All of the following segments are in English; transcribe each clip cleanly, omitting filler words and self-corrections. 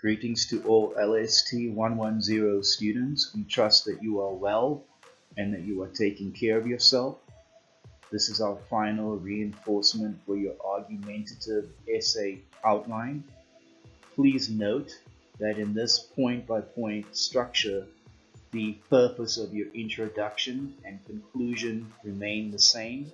Greetings to all LST 110 students. We trust that you are well and that you are taking care of yourself. This is our final reinforcement for your argumentative essay outline. Please note that in this point-by-point structure, the purpose of your introduction and conclusion remain the same.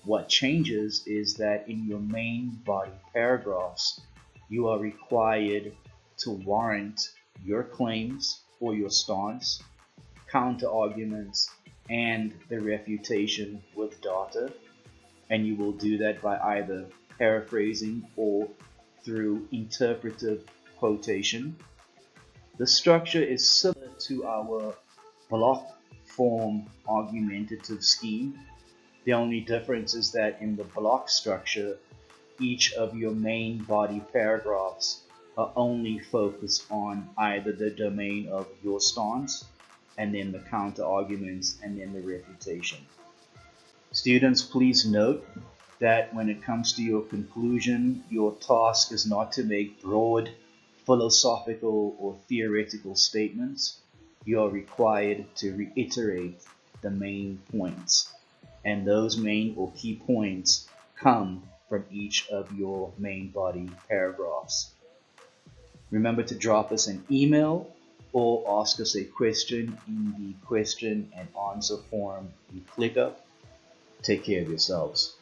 What changes is that in your main body paragraphs, you are required to warrant your claims or your stance, counter-arguments, and the refutation with data, and you will do that by either paraphrasing or through interpretive quotation. The structure is similar to our block form argumentative scheme. The only difference is that in the block structure, each of your main body paragraphs are only focused on either the domain of your stance, and then the counter arguments, and then the refutation. Students, please note that when it comes to your conclusion, your task is not to make broad philosophical or theoretical statements. You are required to reiterate the main points, and those main or key points come from each of your main body paragraphs. Remember to drop us an email or ask us a question in the question and answer form you click up. Take care of yourselves.